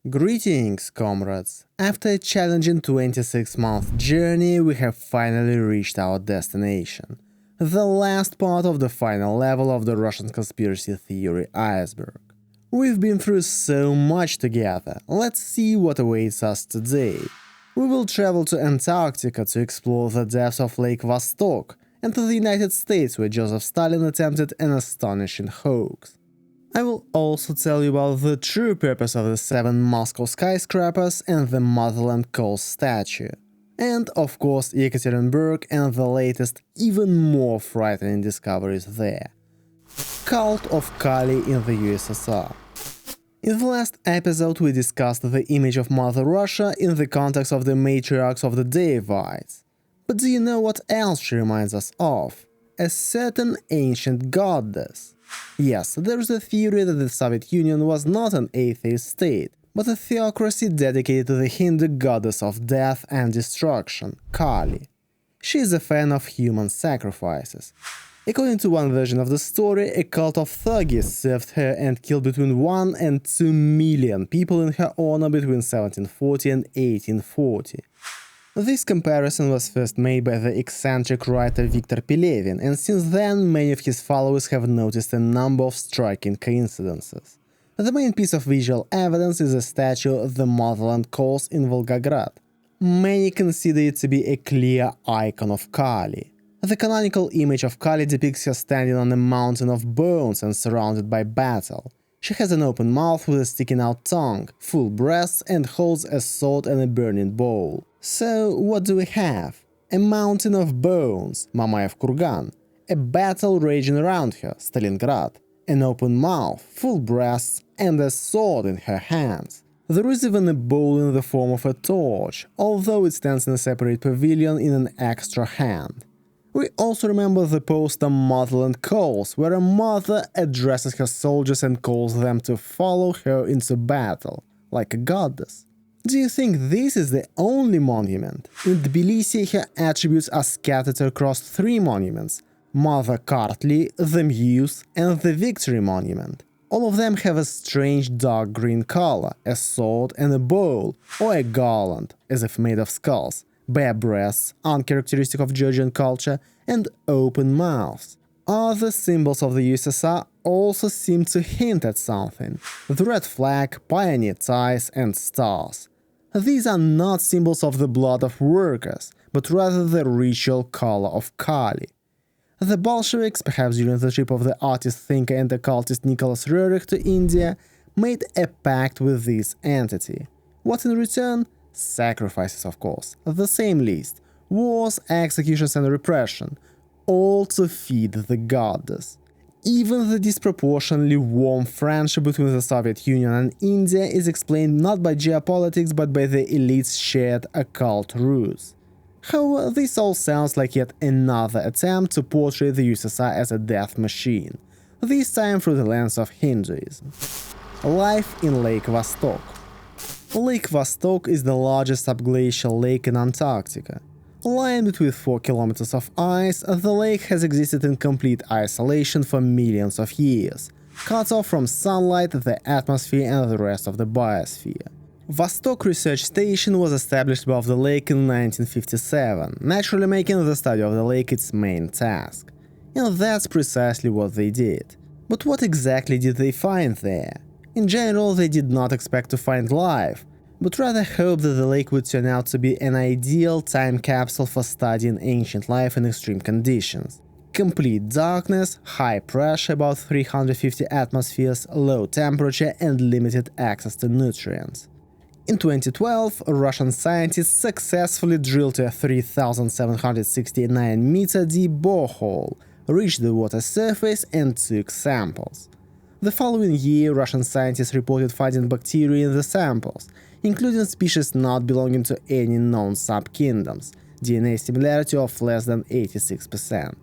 Greetings, comrades! After a challenging 26-month journey, we have finally reached our destination, the last part of the final level of the Russian Conspiracy Theory Iceberg. We've been through so much together, let's see what awaits us today. We will travel to Antarctica to explore the depths of Lake Vostok, and to the United States where Joseph Stalin attempted an astonishing hoax. I will also tell you about the true purpose of the 7 Moscow skyscrapers and the Motherland Coal statue. And, of course, Yekaterinburg and the latest, even more frightening discoveries there. Cult of Kali in the USSR. In the last episode we discussed the image of Mother Russia in the context of the matriarchs of the deifies. But do you know what else she reminds us of? A certain ancient goddess. Yes, there is a theory that the Soviet Union was not an atheist state, but a theocracy dedicated to the Hindu goddess of death and destruction, Kali. She is a fan of human sacrifices. According to one version of the story, a cult of thuggies served her and killed between 1 and 2 million people in her honor between 1740 and 1840. This comparison was first made by the eccentric writer Viktor Pelevin, and since then many of his followers have noticed a number of striking coincidences. The main piece of visual evidence is a statue of the Motherland Coals in Volgograd. Many consider it to be a clear icon of Kali. The canonical image of Kali depicts her standing on a mountain of bones and surrounded by battle. She has an open mouth with a sticking out tongue, full breasts, and holds a sword and a burning bowl. So what do we have? A mountain of bones, Mamayev Kurgan, a battle raging around her, Stalingrad, an open mouth, full breasts, and a sword in her hands. There is even a bowl in the form of a torch, although it stands in a separate pavilion in an extra hand. We also remember the poster Motherland Calls, where a mother addresses her soldiers and calls them to follow her into battle, like a goddess. Do you think this is the only monument? In Tbilisi, her attributes are scattered across 3 monuments: Mother Kartli, the Muse, and the Victory Monument. All of them have a strange dark green color, a sword and a bowl, or a garland, as if made of skulls, bare breasts, uncharacteristic of Georgian culture, and open mouths. Other symbols of the USSR also seem to hint at something: the red flag, pioneer ties, and stars. These are not symbols of the blood of workers, but rather the ritual color of Kali. The Bolsheviks, perhaps during the trip of the artist, thinker, and occultist Nicholas Roerich to India, made a pact with this entity. What in return? Sacrifices, of course, the same list: wars, executions, and repression, all to feed the goddess. Even the disproportionately warm friendship between the Soviet Union and India is explained not by geopolitics but by the elite's shared occult roots. However, this all sounds like yet another attempt to portray the USSR as a death machine, this time through the lens of Hinduism. Life in Lake Vostok. Lake Vostok is the largest subglacial lake in Antarctica. Lying between 4 kilometers of ice, the lake has existed in complete isolation for millions of years, cut off from sunlight, the atmosphere, and the rest of the biosphere. Vostok Research Station was established above the lake in 1957, naturally making the study of the lake its main task. And that's precisely what they did. But what exactly did they find there? In general, they did not expect to find life, but rather hoped that the lake would turn out to be an ideal time capsule for studying ancient life in extreme conditions. Complete darkness, high pressure, about 350 atmospheres, low temperature, and limited access to nutrients. In 2012, Russian scientists successfully drilled a 3,769-meter deep borehole, reached the water surface, and took samples. The following year, Russian scientists reported finding bacteria in the samples, including species not belonging to any known subkingdoms, DNA similarity of less than 86%.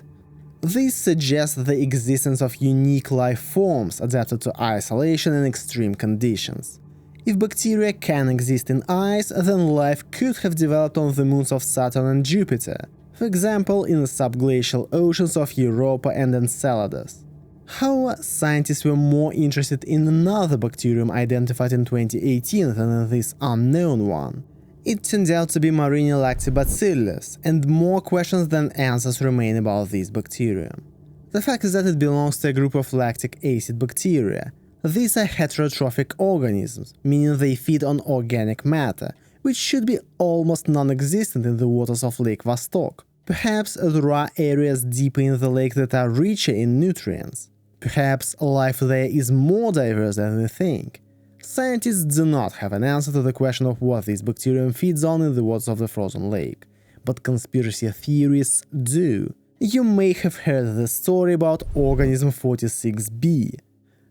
This suggests the existence of unique life forms adapted to isolation and extreme conditions. If bacteria can exist in ice, then life could have developed on the moons of Saturn and Jupiter, for example in the subglacial oceans of Europa and Enceladus. However, scientists were more interested in another bacterium identified in 2018 than in this unknown one. It turned out to be Marine lactobacillus, and more questions than answers remain about this bacterium. The fact is that it belongs to a group of lactic acid bacteria. These are heterotrophic organisms, meaning they feed on organic matter, which should be almost non-existent in the waters of Lake Vostok. Perhaps there are areas deeper in the lake that are richer in nutrients. Perhaps life there is more diverse than we think. Scientists do not have an answer to the question of what this bacterium feeds on in the waters of the frozen lake, but conspiracy theorists do. You may have heard the story about organism 46b.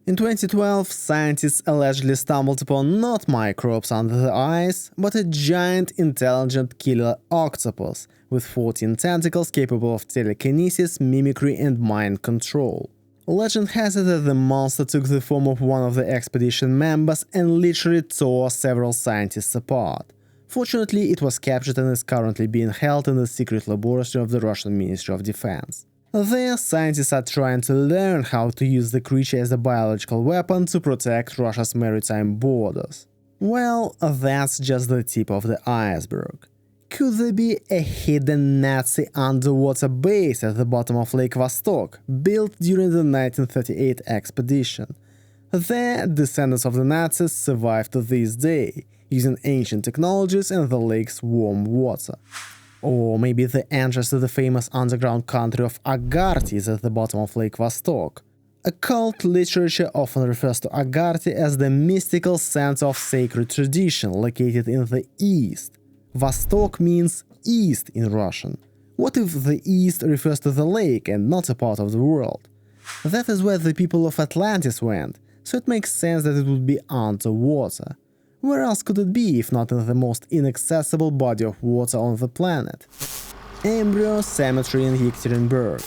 In 2012, scientists allegedly stumbled upon not microbes under the ice, but a giant intelligent killer octopus with 14 tentacles capable of telekinesis, mimicry and mind control. Legend has it that the monster took the form of one of the expedition members and literally tore several scientists apart. Fortunately, it was captured and is currently being held in the secret laboratory of the Russian Ministry of Defense. There, scientists are trying to learn how to use the creature as a biological weapon to protect Russia's maritime borders. Well, that's just the tip of the iceberg. Could there be a hidden Nazi underwater base at the bottom of Lake Vostok, built during the 1938 expedition? There, descendants of the Nazis survive to this day, using ancient technologies and the lake's warm water. Or maybe the entrance to the famous underground country of Agarty is at the bottom of Lake Vostok. Occult literature often refers to Agarty as the mystical center of sacred tradition located in the east. Vostok means east in Russian. What if the east refers to the lake and not a part of the world? That is where the people of Atlantis went, so it makes sense that it would be underwater. Where else could it be if not in the most inaccessible body of water on the planet? Embryo Cemetery in Yekaterinburg.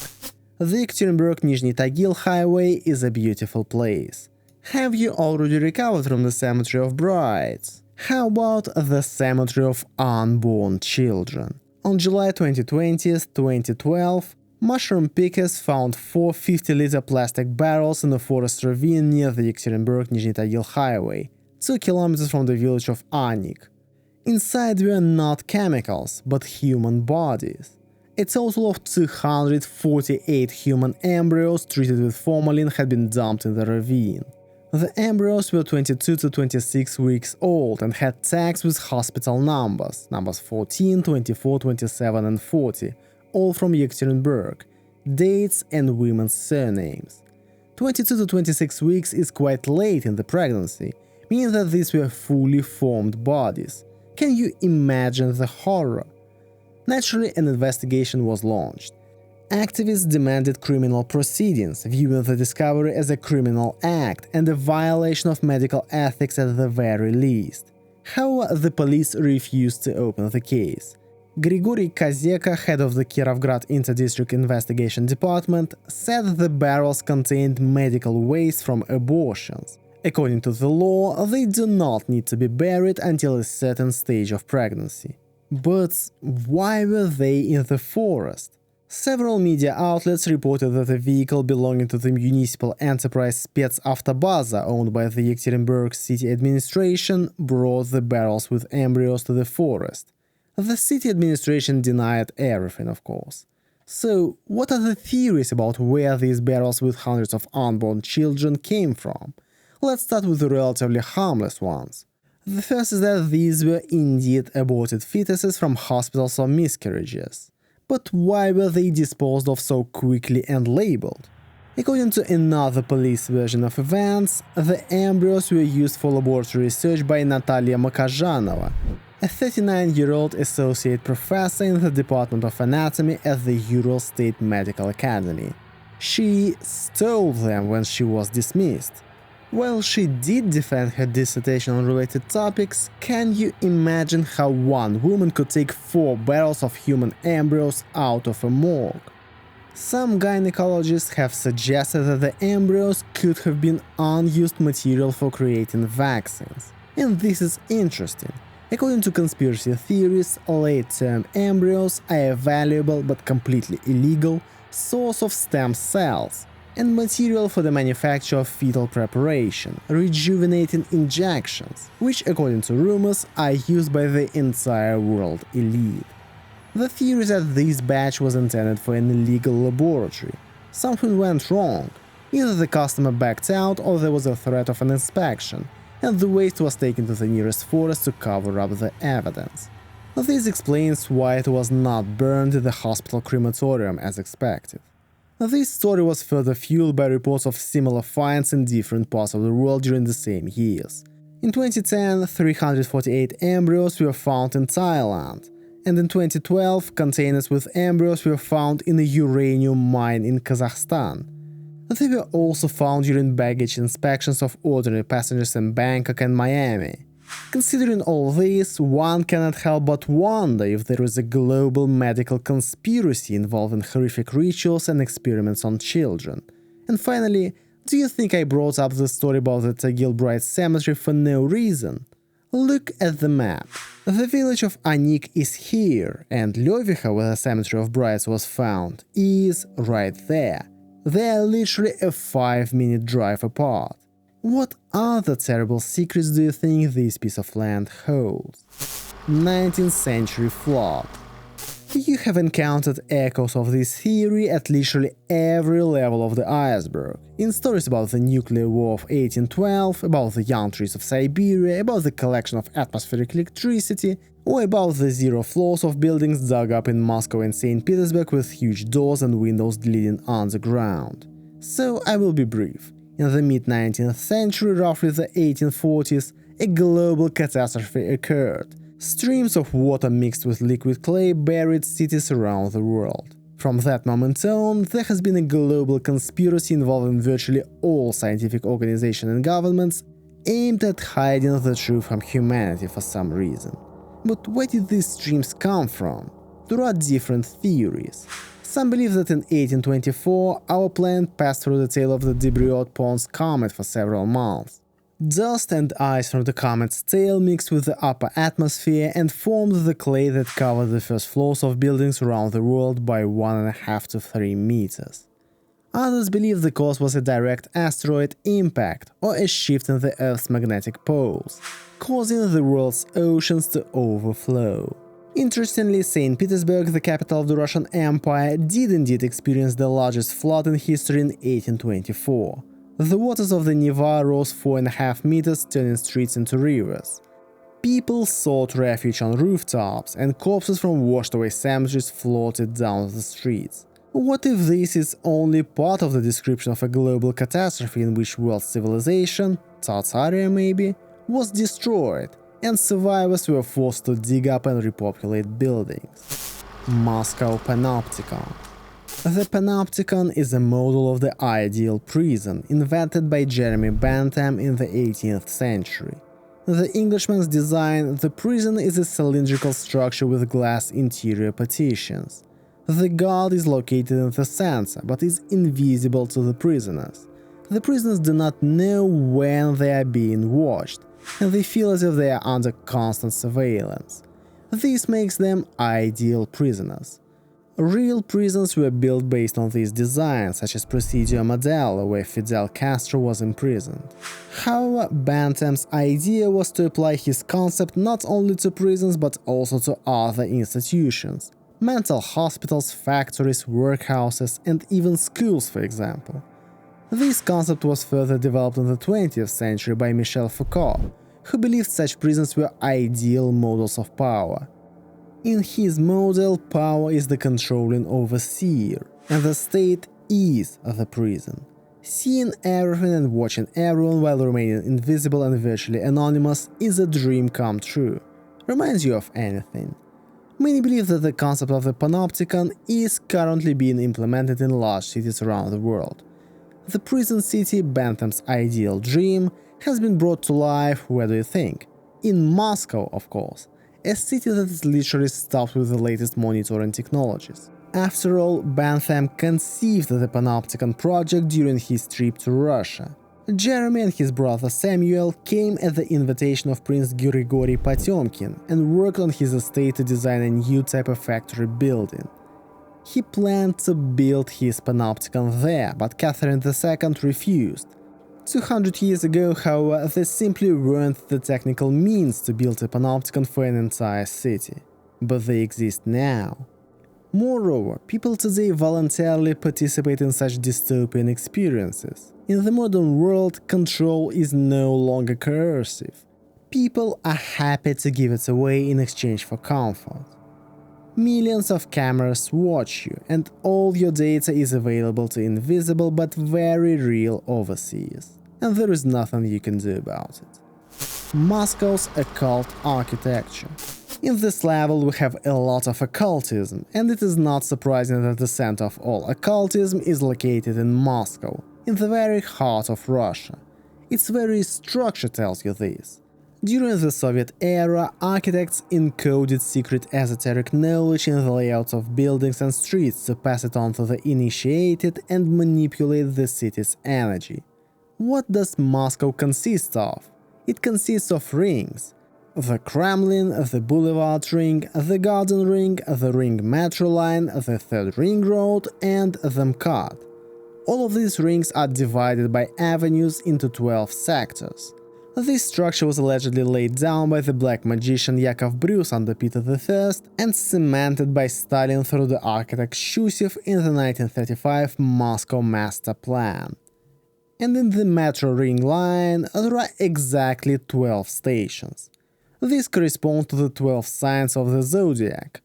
The Yekaterinburg-Nizhny Tagil highway is a beautiful place. Have you already recovered from the cemetery of brides? How about the cemetery of unborn children? On July 2020, 2012, mushroom pickers found 4 50-liter plastic barrels in a forest ravine near the Yekaterinburg-Nizhny Tagil highway, 2 kilometers from the village of Anik. Inside were not chemicals, but human bodies. A total of 248 human embryos treated with formalin had been dumped in the ravine. The embryos were 22 to 26 weeks old and had tags with hospital numbers 14, 24, 27 and 40, all from Yekaterinburg, dates and women's surnames. 22 to 26 weeks is quite late in the pregnancy, meaning that these were fully formed bodies. Can you imagine the horror? Naturally, an investigation was launched. Activists demanded criminal proceedings, viewing the discovery as a criminal act and a violation of medical ethics at the very least. However, the police refused to open the case. Grigory Kazeka, head of the Kirovgrad Inter-District Investigation Department, said the barrels contained medical waste from abortions. According to the law, they do not need to be buried until a certain stage of pregnancy. But why were they in the forest? Several media outlets reported that a vehicle belonging to the municipal enterprise Spetsavtobaza, owned by the Yekaterinburg city administration, brought the barrels with embryos to the forest. The city administration denied everything, of course. So, what are the theories about where these barrels with hundreds of unborn children came from? Let's start with the relatively harmless ones. The first is that these were indeed aborted fetuses from hospitals or miscarriages. But why were they disposed of so quickly and labeled? According to another police version of events, the embryos were used for laboratory research by Natalia Makazhanova, a 39-year-old associate professor in the Department of Anatomy at the Ural State Medical Academy. She stole them when she was dismissed. While she did defend her dissertation on related topics, can you imagine how one woman could take 4 barrels of human embryos out of a morgue? Some gynecologists have suggested that the embryos could have been unused material for creating vaccines. And this is interesting. According to conspiracy theories, late-term embryos are a valuable but completely illegal source of stem cells, and material for the manufacture of fetal preparation, rejuvenating injections, which according to rumors are used by the entire world elite. The theory is that this batch was intended for an illegal laboratory. Something went wrong. Either the customer backed out or there was a threat of an inspection, and the waste was taken to the nearest forest to cover up the evidence. This explains why it was not burned in the hospital crematorium as expected. This story was further fueled by reports of similar finds in different parts of the world during the same years. In 2010, 348 embryos were found in Thailand, and in 2012, containers with embryos were found in a uranium mine in Kazakhstan. They were also found during baggage inspections of ordinary passengers in Bangkok and Miami. Considering all this, one cannot help but wonder if there is a global medical conspiracy involving horrific rituals and experiments on children. And finally, do you think I brought up the story about the Tagil Bride Cemetery for no reason? Look at the map. The village of Anik is here, and Lyovicha, where the cemetery of brides was found, is right there. They are literally a 5-minute drive apart. What other terrible secrets do you think this piece of land holds? 19th century flood. You have encountered echoes of this theory at literally every level of the iceberg. In stories about the nuclear war of 1812, about the young trees of Siberia, about the collection of atmospheric electricity, or about the zero floors of buildings dug up in Moscow and St. Petersburg with huge doors and windows leading underground. So I will be brief. In the mid-19th century, roughly the 1840s, a global catastrophe occurred. Streams of water mixed with liquid clay buried cities around the world. From that moment on, there has been a global conspiracy involving virtually all scientific organizations and governments aimed at hiding the truth from humanity for some reason. But where did these streams come from? There are different theories. Some believe that in 1824 our planet passed through the tail of the Debris-Pons comet for several months. Dust and ice from the comet's tail mixed with the upper atmosphere and formed the clay that covered the first floors of buildings around the world by 1.5 to 3 meters. Others believe the cause was a direct asteroid impact or a shift in the Earth's magnetic poles, causing the world's oceans to overflow. Interestingly, St. Petersburg, the capital of the Russian Empire, did indeed experience the largest flood in history in 1824. The waters of the Neva rose 4.5 meters, turning streets into rivers. People sought refuge on rooftops, and corpses from washed-away cemeteries floated down the streets. What if this is only part of the description of a global catastrophe in which world civilization, Tartaria maybe, was destroyed, and survivors were forced to dig up and repopulate buildings? Moscow Panopticon. The Panopticon is a model of the ideal prison invented by Jeremy Bentham in the 18th century. The Englishman's design, the prison is a cylindrical structure with glass interior partitions. The guard is located in the center, but is invisible to the prisoners. The prisoners do not know when they are being watched, and they feel as if they are under constant surveillance. This makes them ideal prisoners. Real prisons were built based on this design, such as Presidio Modelo, where Fidel Castro was imprisoned. However, Bentham's idea was to apply his concept not only to prisons but also to other institutions. Mental hospitals, factories, workhouses, and even schools, for example. This concept was further developed in the 20th century by Michel Foucault, who believed such prisons were ideal models of power. In his model, power is the controlling overseer, and the state is the prison. Seeing everything and watching everyone while remaining invisible and virtually anonymous is a dream come true. Reminds you of anything? Many believe that the concept of the Panopticon is currently being implemented in large cities around the world. The prison city, Bentham's ideal dream, has been brought to life, where do you think? In Moscow, of course. A city that is literally stuffed with the latest monitoring technologies. After all, Bentham conceived the Panopticon project during his trip to Russia. Jeremy and his brother Samuel came at the invitation of Prince Grigory Potemkin and worked on his estate to design a new type of factory building. He planned to build his Panopticon there, but Catherine II refused. 200 years ago, however, there simply weren't the technical means to build a Panopticon for an entire city. But they exist now. Moreover, people today voluntarily participate in such dystopian experiences. In the modern world, control is no longer coercive. People are happy to give it away in exchange for comfort. Millions of cameras watch you, and all your data is available to invisible but very real overseers. And there is nothing you can do about it. Moscow's occult architecture. In this level we have a lot of occultism, and it is not surprising that the center of all occultism is located in Moscow, in the very heart of Russia. Its very structure tells you this. During the Soviet era, architects encoded secret esoteric knowledge in the layouts of buildings and streets to pass it on to the initiated and manipulate the city's energy. What does Moscow consist of? It consists of rings. The Kremlin, the Boulevard Ring, the Garden Ring, the Ring Metro Line, the Third Ring Road, and the MKAD. All of these rings are divided by avenues into 12 sectors. This structure was allegedly laid down by the black magician Yakov Bruce under Peter I and cemented by Stalin through the architect Shushev in the 1935 Moscow Master Plan. And in the Metro Ring Line, there are exactly 12 stations. This corresponds to the 12 signs of the zodiac.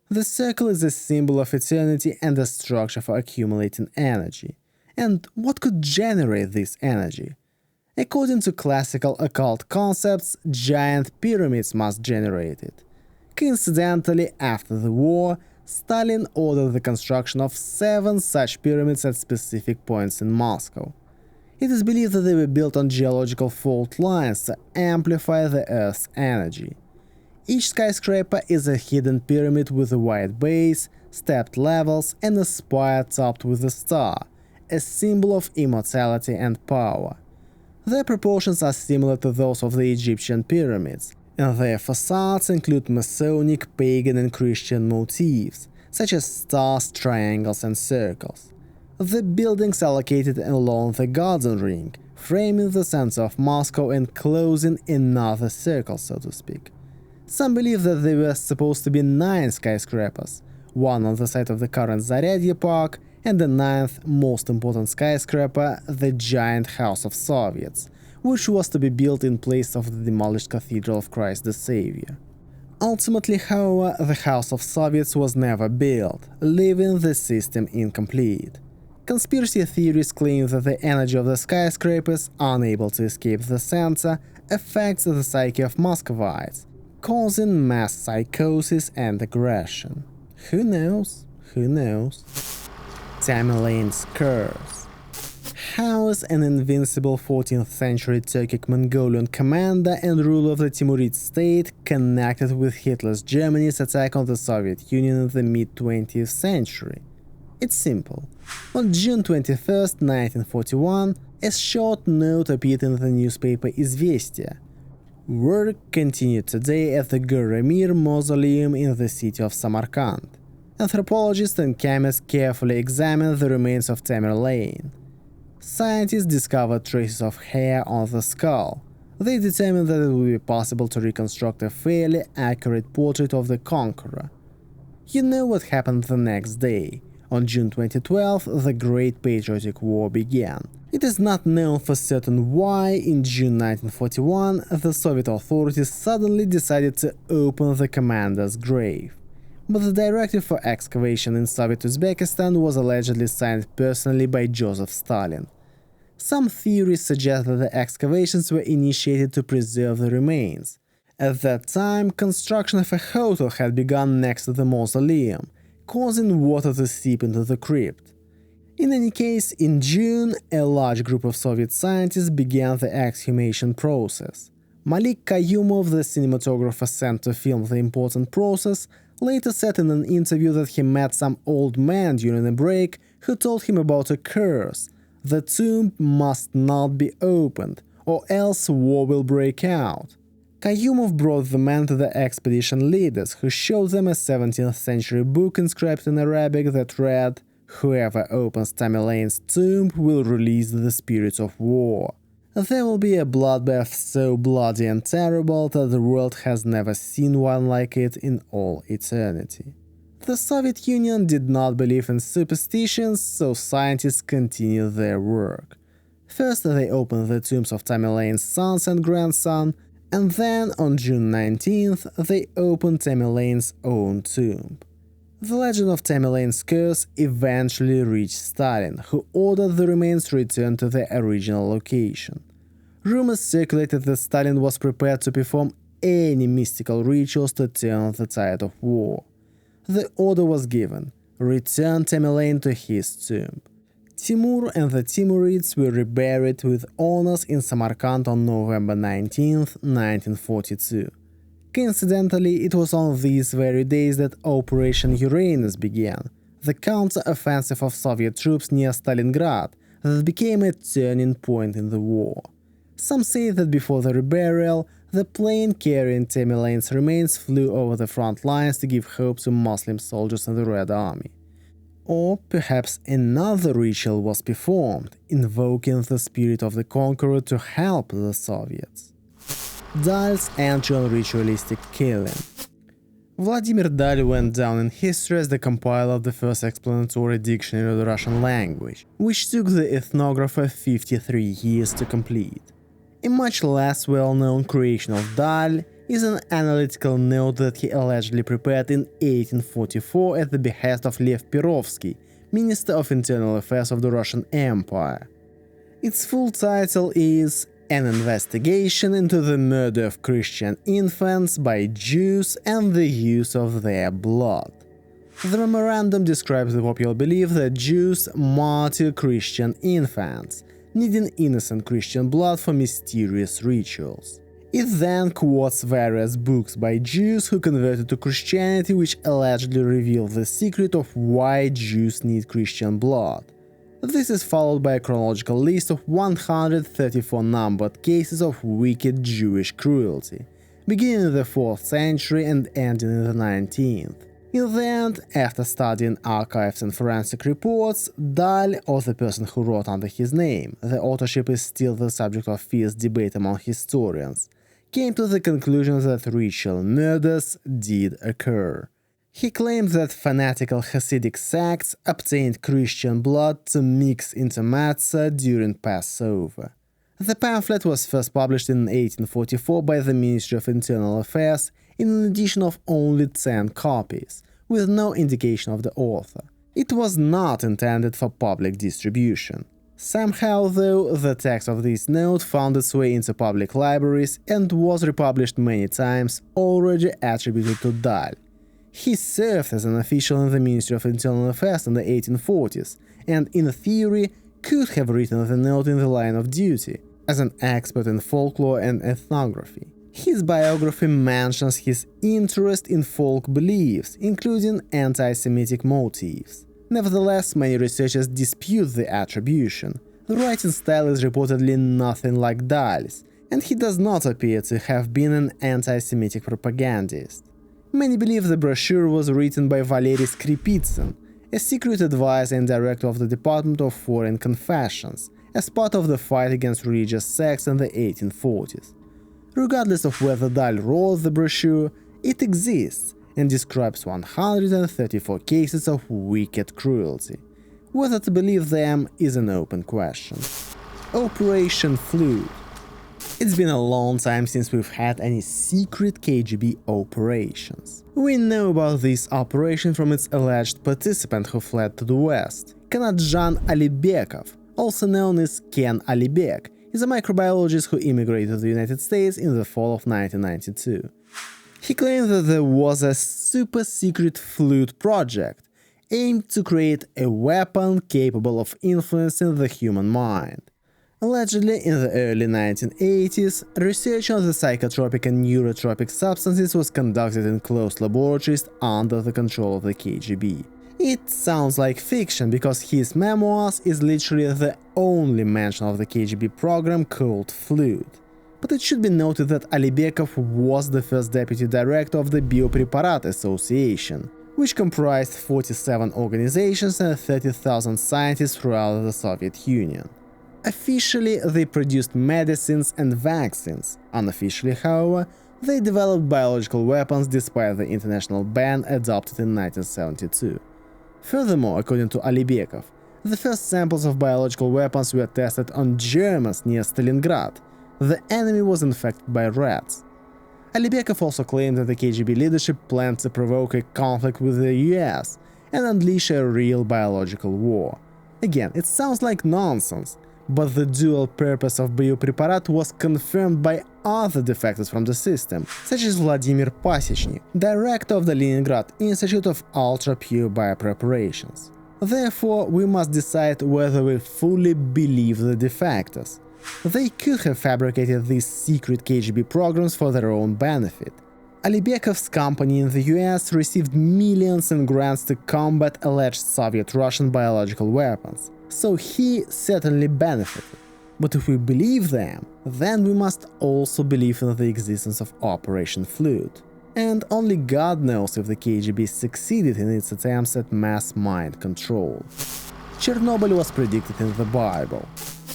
The circle is a symbol of eternity and a structure for accumulating energy. And what could generate this energy? According to classical occult concepts, giant pyramids must generate it. Coincidentally, after the war, Stalin ordered the construction of 7 such pyramids at specific points in Moscow. It is believed that they were built on geological fault lines to amplify the Earth's energy. Each skyscraper is a hidden pyramid with a wide base, stepped levels, and a spire topped with a star, a symbol of immortality and power. Their proportions are similar to those of the Egyptian pyramids, and their facades include Masonic, pagan, and Christian motifs, such as stars, triangles, and circles. The buildings are located along the Garden Ring, framing the center of Moscow and closing another circle, so to speak. Some believe that there were supposed to be 9 skyscrapers, one on the site of the current Zaryadye Park, and the 9th most important skyscraper, the giant House of Soviets, which was to be built in place of the demolished Cathedral of Christ the Savior. Ultimately, however, the House of Soviets was never built, leaving the system incomplete. Conspiracy theories claim that the energy of the skyscrapers, unable to escape the center, affects the psyche of Muscovites, causing mass psychosis and aggression. Who knows? Who knows? Tamerlane's curse. How is an invincible 14th century Turkic Mongolian commander and ruler of the Timurid state connected with Hitler's Germany's attack on the Soviet Union in the mid-20th century? It's simple. On June 21, 1941, a short note appeared in the newspaper Izvestia. Work continued today at the Goramir Mausoleum in the city of Samarkand. Anthropologists and chemists carefully examined the remains of Tamerlane. Scientists discovered traces of hair on the skull. They determined that it would be possible to reconstruct a fairly accurate portrait of the conqueror. You know what happened the next day. On June 2012, the Great Patriotic War began. It is not known for certain why, in June 1941, the Soviet authorities suddenly decided to open the commander's grave. But the directive for excavation in Soviet Uzbekistan was allegedly signed personally by Joseph Stalin. Some theories suggest that the excavations were initiated to preserve the remains. At that time, construction of a hotel had begun next to the mausoleum, causing water to seep into the crypt. In any case, in June, a large group of Soviet scientists began the exhumation process. Malik Kayumov, the cinematographer sent to film the important process, later said in an interview that he met some old man during a break who told him about a curse. The tomb must not be opened, or else war will break out. Kayumov brought the men to the expedition leaders, who showed them a 17th century book inscribed in Arabic that read, "Whoever opens Tamerlane's tomb will release the spirits of war. There will be a bloodbath so bloody and terrible that the world has never seen one like it in all eternity." The Soviet Union did not believe in superstitions, so scientists continued their work. First, they opened the tombs of Tamerlane's sons and grandson, and then, on June 19th, they opened Tamerlane's own tomb. The legend of Tamerlane's curse eventually reached Stalin, who ordered the remains returned to their original location. Rumors circulated that Stalin was prepared to perform any mystical rituals to turn the tide of war. The order was given: return Tamerlane to his tomb. Timur and the Timurids were reburied with honors in Samarkand on November 19, 1942. Coincidentally, it was on these very days that Operation Uranus began, the counter-offensive of Soviet troops near Stalingrad that became a turning point in the war. Some say that before the reburial, the plane carrying Tamerlane's remains flew over the front lines to give hope to Muslim soldiers in the Red Army. Or perhaps another ritual was performed, invoking the spirit of the conqueror to help the Soviets. Dahl's entry on ritualistic killing. Vladimir Dahl went down in history as the compiler of the first explanatory dictionary of the Russian language, which took the ethnographer 53 years to complete. A much less well-known creation of Dahl is an analytical note that he allegedly prepared in 1844 at the behest of Lev Perovsky, Minister of Internal Affairs of the Russian Empire. Its full title is An Investigation into the Murder of Christian Infants by Jews and the Use of Their Blood. The memorandum describes the popular belief that Jews martyr Christian infants, needing innocent Christian blood for mysterious rituals. It then quotes various books by Jews who converted to Christianity, which allegedly reveal the secret of why Jews need Christian blood. This is followed by a chronological list of 134 numbered cases of wicked Jewish cruelty, beginning in the 4th century and ending in the 19th. In the end, after studying archives and forensic reports, Dahl, or the person who wrote under his name, the authorship is still the subject of fierce debate among historians, came to the conclusion that ritual murders did occur. He claimed that fanatical Hasidic sects obtained Christian blood to mix into matzah during Passover. The pamphlet was first published in 1844 by the Ministry of Internal Affairs in an edition of only 10 copies, with no indication of the author. It was not intended for public distribution. Somehow, though, the text of this note found its way into public libraries and was republished many times, already attributed to Dahl. He served as an official in the Ministry of Internal Affairs in the 1840s, and in theory could have written the note in the line of duty, as an expert in folklore and ethnography. His biography mentions his interest in folk beliefs, including anti-Semitic motifs. Nevertheless, many researchers dispute the attribution. The writing style is reportedly nothing like Dahl's, and he does not appear to have been an anti-Semitic propagandist. Many believe the brochure was written by Valery Skripitsyn, a secret advisor and director of the Department of Foreign Confessions, as part of the fight against religious sects in the 1840s. Regardless of whether Dahl wrote the brochure, it exists and describes 134 cases of wicked cruelty. Whether to believe them is an open question. Operation Flute. It's been a long time since we've had any secret KGB operations. We know about this operation from its alleged participant who fled to the west. Kanatjan Alibekov, also known as Ken Alibek, is a microbiologist who immigrated to the United States in the fall of 1992. He claimed that there was a super-secret flute project aimed to create a weapon capable of influencing the human mind. Allegedly, in the early 1980s, research on the psychotropic and neurotropic substances was conducted in closed laboratories under the control of the KGB. It sounds like fiction because his memoirs is literally the only mention of the KGB program called Flute. But it should be noted that Alibekov was the first deputy director of the Biopreparat Association, which comprised 47 organizations and 30,000 scientists throughout the Soviet Union. Officially, they produced medicines and vaccines. Unofficially, however, they developed biological weapons despite the international ban adopted in 1972. Furthermore, according to Alibekov, the first samples of biological weapons were tested on Germans near Stalingrad. The enemy was infected by rats. Alibekov also claimed that the KGB leadership planned to provoke a conflict with the US and unleash a real biological war. Again, it sounds like nonsense, but the dual purpose of Biopreparat was confirmed by other defectors from the system, such as Vladimir Pasechnik, director of the Leningrad Institute of Ultra-Pure Biopreparations. Therefore, we must decide whether we fully believe the defectors. They could have fabricated these secret KGB programs for their own benefit. Alibekov's company in the US received millions in grants to combat alleged Soviet-Russian biological weapons, so he certainly benefited. But if we believe them, then we must also believe in the existence of Operation Flute. And only God knows if the KGB succeeded in its attempts at mass mind control. Chernobyl was predicted in the Bible.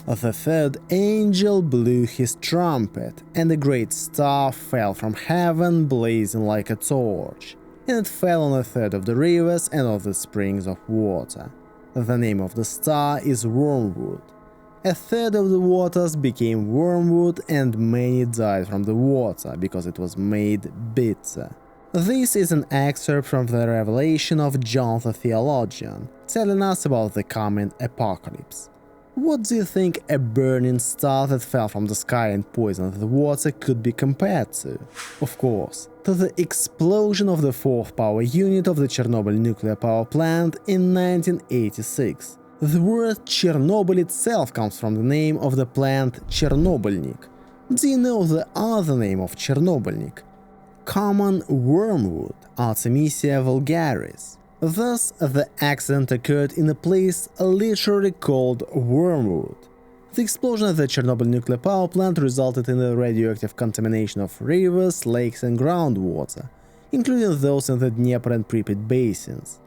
The third angel blew his trumpet, and a great star fell from heaven blazing like a torch, and it fell on a third of the rivers and of the springs of water. The name of the star is Wormwood. A third of the waters became wormwood, and many died from the water because it was made bitter. This is an excerpt from the revelation of John the Theologian, telling us about the coming apocalypse. What do you think a burning star that fell from the sky and poisoned the water could be compared to? Of course, to the explosion of the fourth power unit of the Chernobyl nuclear power plant in 1986. The word Chernobyl itself comes from the name of the plant Chernobylnik. Do you know the other name of Chernobylnik? Common wormwood, Artemisia vulgaris. Thus, the accident occurred in a place literally called Wormwood. The explosion at the Chernobyl nuclear power plant resulted in the radioactive contamination of rivers, lakes and groundwater, including those in the Dnieper and Pripyat basins.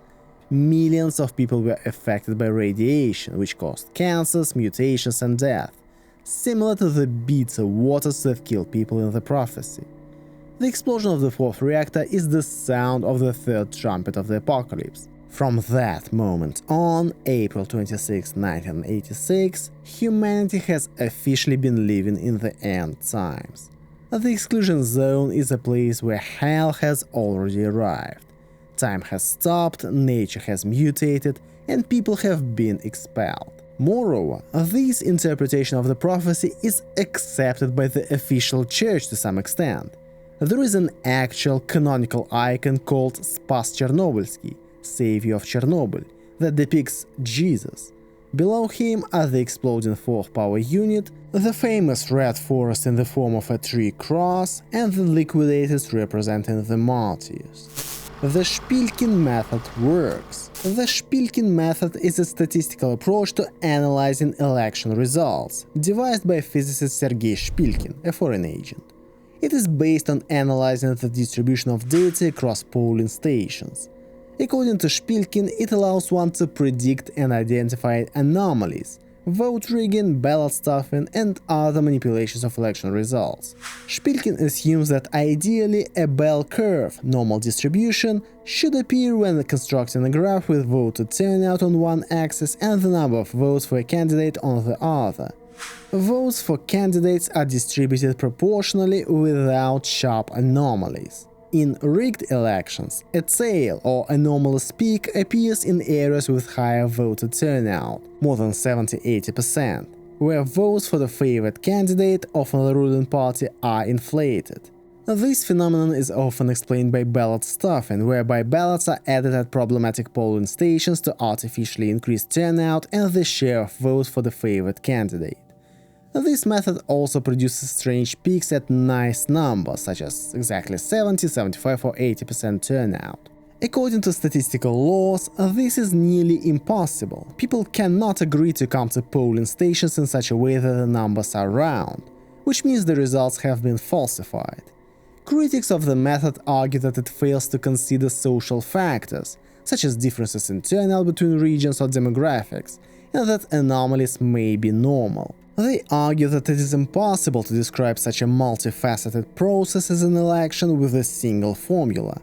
Millions of people were affected by radiation, which caused cancers, mutations and death, similar to the bitter waters that killed people in the prophecy. The explosion of the fourth reactor is the sound of the third trumpet of the apocalypse. From that moment on, April 26, 1986, humanity has officially been living in the end times. The exclusion zone is a place where hell has already arrived. Time has stopped, nature has mutated, and people have been expelled. Moreover, this interpretation of the prophecy is accepted by the official church to some extent. There is an actual canonical icon called Spas Chernobylsky, Savior of Chernobyl, that depicts Jesus. Below him are the exploding fourth power unit, the famous red forest in the form of a tree cross, and the liquidators representing the martyrs. The Shpilkin method works. The Shpilkin method is a statistical approach to analyzing election results, devised by physicist Sergei Shpilkin, a foreign agent. It is based on analyzing the distribution of data across polling stations. According to Shpilkin, it allows one to predict and identify anomalies, vote rigging, ballot stuffing, and other manipulations of election results. Shpilkin assumes that ideally a bell curve, normal distribution, should appear when constructing a graph with voter turnout on one axis and the number of votes for a candidate on the other. Votes for candidates are distributed proportionally without sharp anomalies. In rigged elections, a tail or anomalous peak appears in areas with higher voter turnout, more than 70–80%, where votes for the favored candidate, often the ruling party, are inflated. This phenomenon is often explained by ballot stuffing, whereby ballots are added at problematic polling stations to artificially increase turnout and the share of votes for the favored candidate. This method also produces strange peaks at nice numbers, such as exactly 70, 75 or 80% turnout. According to statistical laws, this is nearly impossible. People cannot agree to come to polling stations in such a way that the numbers are round, which means the results have been falsified. Critics of the method argue that it fails to consider social factors, such as differences internal between regions or demographics, and that anomalies may be normal. They argue that it is impossible to describe such a multifaceted process as an election with a single formula.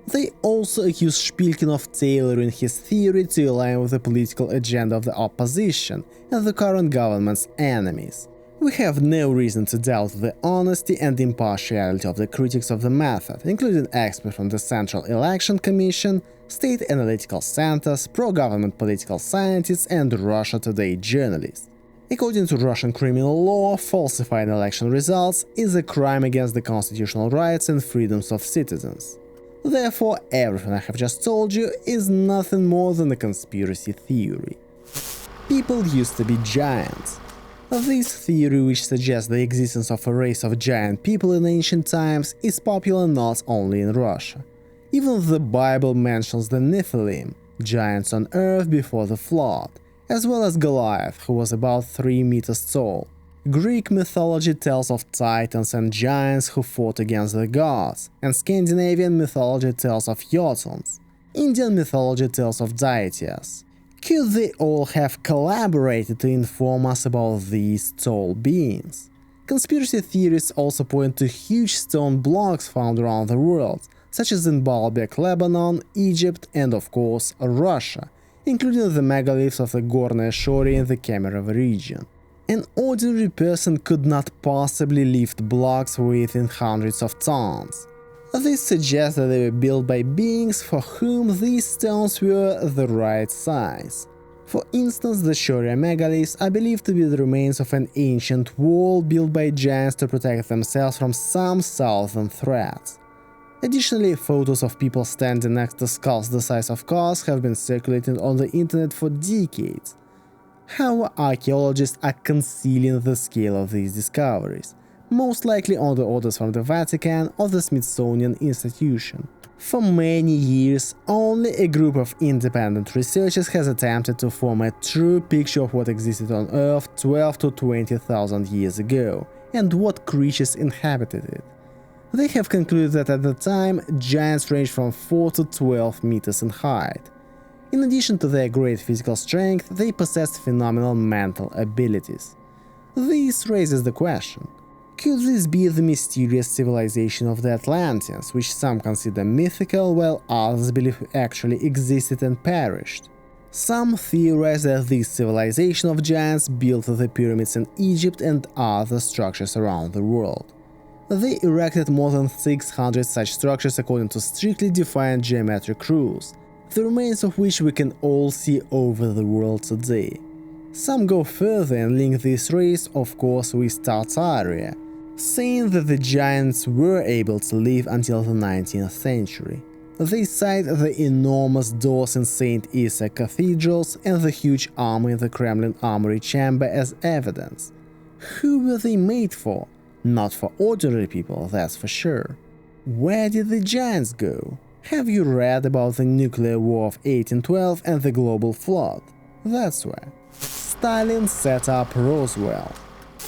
They also accuse Shpilkin of tailoring his theory to align with the political agenda of the opposition and the current government's enemies. We have no reason to doubt the honesty and impartiality of the critics of the method, including experts from the Central Election Commission, state analytical centers, pro-government political scientists, and Russia Today journalists. According to Russian criminal law, falsifying election results is a crime against the constitutional rights and freedoms of citizens. Therefore, everything I have just told you is nothing more than a conspiracy theory. People used to be giants. This theory, which suggests the existence of a race of giant people in ancient times, is popular not only in Russia. Even the Bible mentions the Nephilim, giants on earth before the flood, as well as Goliath, who was about 3 meters tall. Greek mythology tells of titans and giants who fought against the gods, and Scandinavian mythology tells of Jotuns. Indian mythology tells of deities. Could they all have collaborated to inform us about these tall beings? Conspiracy theories also point to huge stone blocks found around the world, such as in Baalbek, Lebanon, Egypt, and of course Russia, including the megaliths of the Gornaya Shora in the Kemerovo region. An ordinary person could not possibly lift blocks weighing hundreds of tons. This suggests that they were built by beings for whom these stones were the right size. For instance, the Shora megaliths are believed to be the remains of an ancient wall built by giants to protect themselves from some southern threats. Additionally, photos of people standing next to skulls the size of cars have been circulating on the internet for decades. However, archaeologists are concealing the scale of these discoveries, most likely on the orders from the Vatican or the Smithsonian Institution. For many years, only a group of independent researchers has attempted to form a true picture of what existed on Earth 12 to 20,000 years ago, and what creatures inhabited it. They have concluded that at the time, giants ranged from 4 to 12 meters in height. In addition to their great physical strength, they possessed phenomenal mental abilities. This raises the question: could this be the mysterious civilization of the Atlanteans, which some consider mythical while others believe actually existed and perished? Some theorize that this civilization of giants built the pyramids in Egypt and other structures around the world. They erected more than 600 such structures according to strictly defined geometric rules, the remains of which we can all see over the world today. Some go further and link this race, of course, with Tartaria, saying that the giants were able to live until the 19th century. They cite the enormous doors in St. Isaac cathedrals and the huge armor in the Kremlin armory chamber as evidence. Who were they made for? Not for ordinary people, that's for sure. Where did the giants go? Have you read about the nuclear war of 1812 and the global flood? That's where. Stalin set up Roswell.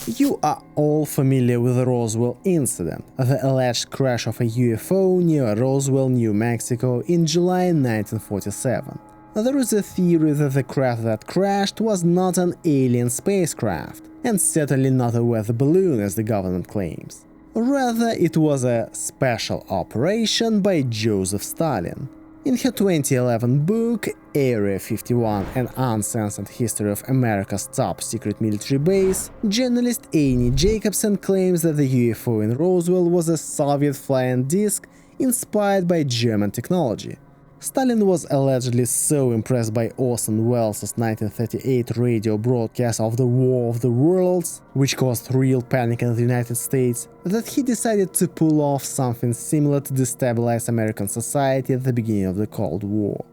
You are all familiar with the Roswell incident, the alleged crash of a UFO near Roswell, New Mexico in July 1947. There is a theory that the craft that crashed was not an alien spacecraft, and certainly not a weather balloon as the government claims. Rather, it was a special operation by Joseph Stalin. In her 2011 book, Area 51 – An Uncensored History of America's Top Secret Military Base, journalist Amy Jacobson claims that the UFO in Roswell was a Soviet flying disc inspired by German technology. Stalin was allegedly so impressed by Orson Welles' 1938 radio broadcast of the War of the Worlds, which caused real panic in the United States, that he decided to pull off something similar to destabilize American society at the beginning of the Cold War.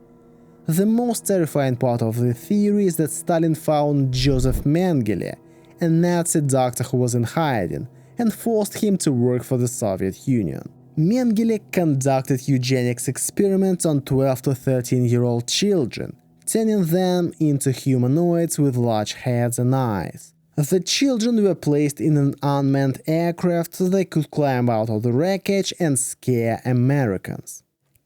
The most terrifying part of the theory is that Stalin found Joseph Mengele, a Nazi doctor who was in hiding, and forced him to work for the Soviet Union. Mengele conducted eugenics experiments on 12 to 13-year-old children, turning them into humanoids with large heads and eyes. The children were placed in an unmanned aircraft so they could climb out of the wreckage and scare Americans.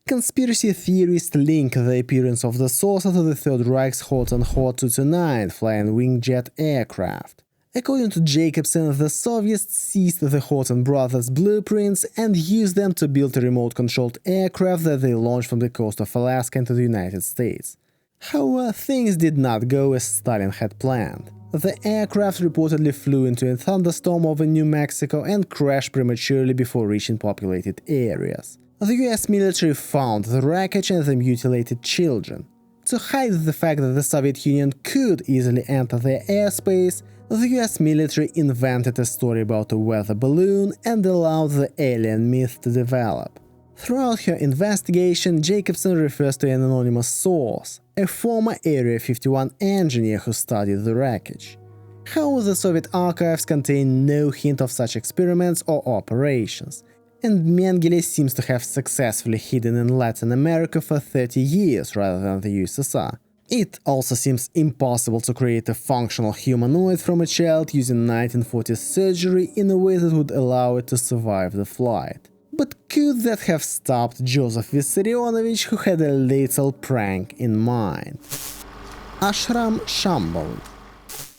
Conspiracy theorists link the appearance of the saucer to the Third Reich's Hot 229 flying wingjet aircraft. According to Jacobson, the Soviets seized the Houghton brothers' blueprints and used them to build a remote-controlled aircraft that they launched from the coast of Alaska into the United States. However, things did not go as Stalin had planned. The aircraft reportedly flew into a thunderstorm over New Mexico and crashed prematurely before reaching populated areas. The US military found the wreckage and the mutilated children. To hide the fact that the Soviet Union could easily enter their airspace, the US military invented a story about a weather balloon and allowed the alien myth to develop. Throughout her investigation, Jacobson refers to an anonymous source, a former Area 51 engineer who studied the wreckage. However, the Soviet archives contain no hint of such experiments or operations, and Mengele seems to have successfully hidden in Latin America for 30 years rather than the USSR. It also seems impossible to create a functional humanoid from a child using 1940s surgery in a way that would allow it to survive the flight. But could that have stopped Joseph Vissarionovich, who had a lethal prank in mind? Ashram Shambala.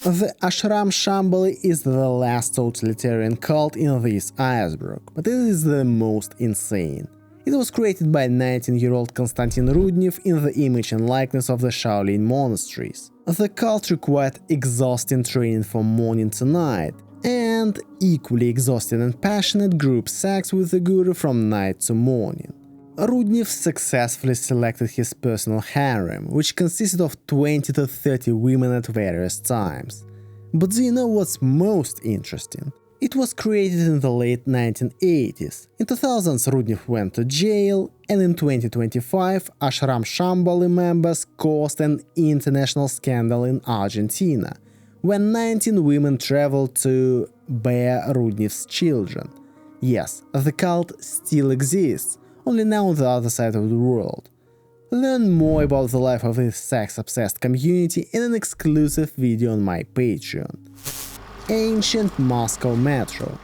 The Ashram Shambala is the last totalitarian cult in this iceberg, but it is the most insane. It was created by 19-year-old Konstantin Rudnev in the image and likeness of the Shaolin monasteries. The cult required exhausting training from morning to night, and equally exhausting and passionate group sex with the guru from night to morning. Rudnev successfully selected his personal harem, which consisted of 20 to 30 women at various times. But do you know what's most interesting? It was created in the late 1980s. In 2000s, Rudnev went to jail, and in 2025, Ashram Shambala members caused an international scandal in Argentina, when 19 women traveled to bear Rudnev's children. Yes, the cult still exists, only now on the other side of the world. Learn more about the life of this sex-obsessed community in an exclusive video on my Patreon. Ancient Moscow Metro.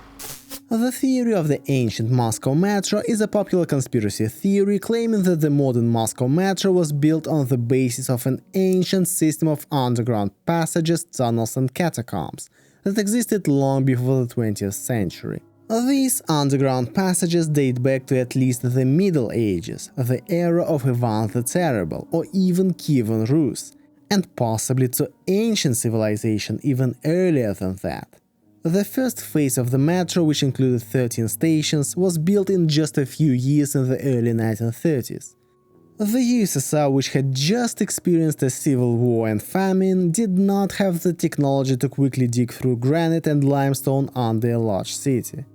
The theory of the ancient Moscow Metro is a popular conspiracy theory claiming that the modern Moscow Metro was built on the basis of an ancient system of underground passages, tunnels and catacombs that existed long before the 20th century. These underground passages date back to at least the Middle Ages, the era of Ivan the Terrible, or even Kievan Rus, and possibly to ancient civilization even earlier than that. The first phase of the metro, which included 13 stations, was built in just a few years in the early 1930s. The USSR, which had just experienced a civil war and famine, did not have the technology to quickly dig through granite and limestone under a large city.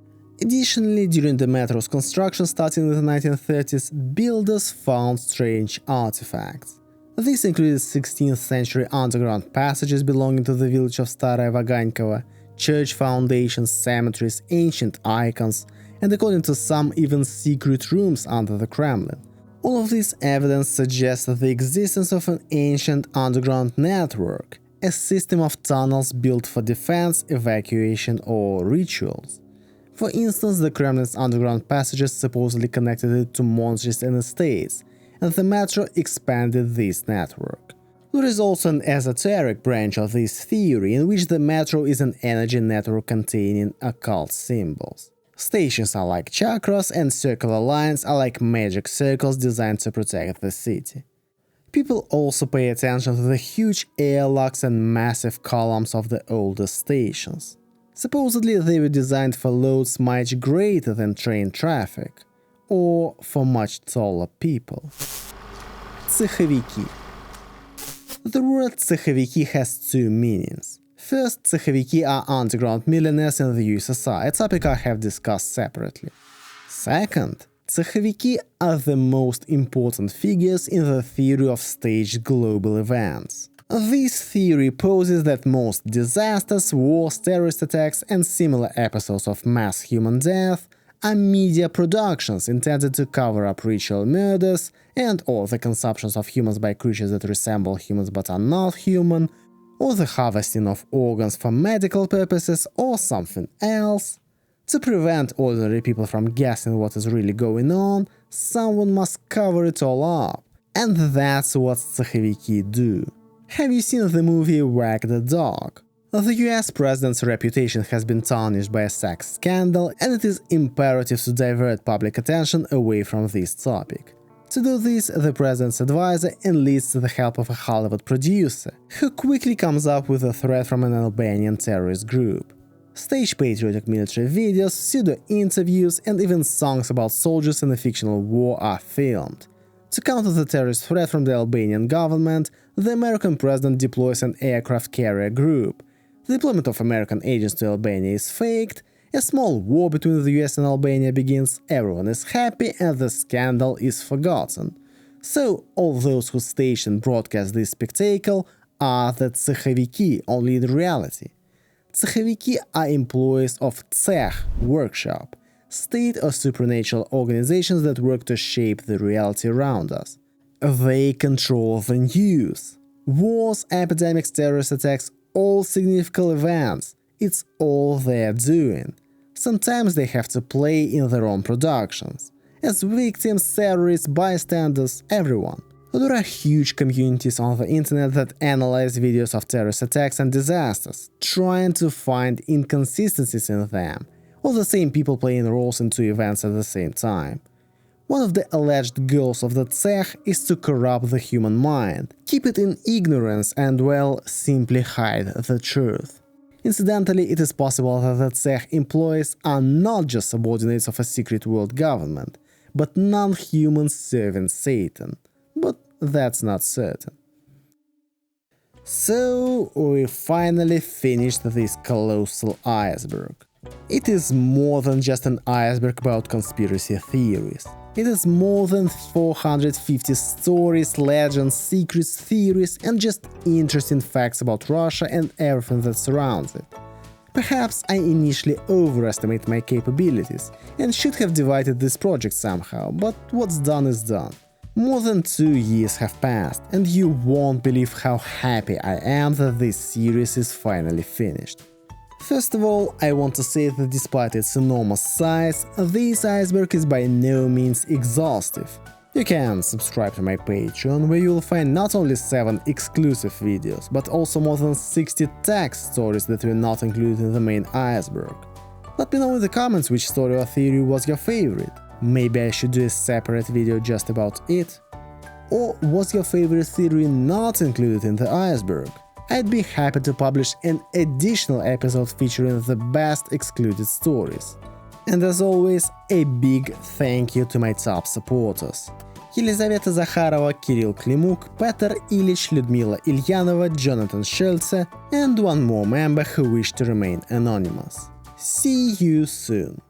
Additionally, during the metro's construction starting in the 1930s, builders found strange artifacts. These included 16th century underground passages belonging to the village of Staraya Vaganькова, church foundations, cemeteries, ancient icons, and according to some, even secret rooms under the Kremlin. All of this evidence suggests the existence of an ancient underground network, a system of tunnels built for defense, evacuation, or rituals. For instance, the Kremlin's underground passages supposedly connected it to monasteries and estates, and the metro expanded this network. There is also an esoteric branch of this theory in which the metro is an energy network containing occult symbols. Stations are like chakras and circular lines are like magic circles designed to protect the city. People also pay attention to the huge airlocks and massive columns of the older stations. Supposedly they were designed for loads much greater than train traffic, or for much taller people. Tsekhoviki. The word Tsekhoviki has two meanings. First, Tsekhoviki are underground millionaires in the USSR, a topic I have discussed separately. Second, Tsekhoviki are the most important figures in the theory of staged global events. This theory poses that most disasters, wars, terrorist attacks, and similar episodes of mass human death are media productions intended to cover up ritual murders and/or the consumptions of humans by creatures that resemble humans but are not human, or the harvesting of organs for medical purposes, or something else. To prevent ordinary people from guessing what is really going on, someone must cover it all up. And that's what Tsekhoviki do. Have you seen the movie Wag the Dog? The US president's reputation has been tarnished by a sex scandal, and it is imperative to divert public attention away from this topic. To do this, the president's advisor enlists the help of a Hollywood producer, who quickly comes up with a threat from an Albanian terrorist group. Stage patriotic military videos, pseudo-interviews, and even songs about soldiers in a fictional war are filmed. To counter the terrorist threat from the Albanian government, the American president deploys an aircraft carrier group. The deployment of American agents to Albania is faked, a small war between the US and Albania begins, everyone is happy, and the scandal is forgotten. So, all those who stage and broadcast this spectacle are the Tsekhoviki, only in reality. Tsekhoviki are employees of Tsek workshop, state or supernatural organizations that work to shape the reality around us. They control the news. Wars, epidemics, terrorist attacks, all significant events. It's all they're doing. Sometimes they have to play in their own productions. As victims, terrorists, bystanders, everyone. There are huge communities on the internet that analyze videos of terrorist attacks and disasters, trying to find inconsistencies in them, or the same people playing roles in two events at the same time. One of the alleged goals of the Tsek is to corrupt the human mind, keep it in ignorance and, well, simply hide the truth. Incidentally, it is possible that the Tsek employees are not just subordinates of a secret world government, but non-humans serving Satan. But that's not certain. So, we finally finished this colossal iceberg. It is more than just an iceberg about conspiracy theories. It is more than 450 stories, legends, secrets, theories, and just interesting facts about Russia and everything that surrounds it. Perhaps I initially overestimate my capabilities and should have divided this project somehow, but what's done is done. More than 2 years have passed, and you won't believe how happy I am that this series is finally finished. First of all, I want to say that despite its enormous size, this iceberg is by no means exhaustive. You can subscribe to my Patreon, where you will find not only 7 exclusive videos, but also more than 60 text stories that were not included in the main iceberg. Let me know in the comments which story or theory was your favorite. Maybe I should do a separate video just about it? Or was your favorite theory not included in the iceberg? I'd be happy to publish an additional episode featuring the best excluded stories. And as always, a big thank you to my top supporters: Елизавета Zakharova, Kirill Klimuk, Petr Ilich, Lyudmila Ilyanova, Jonathan Sheltze, and one more member who wished to remain anonymous. See you soon!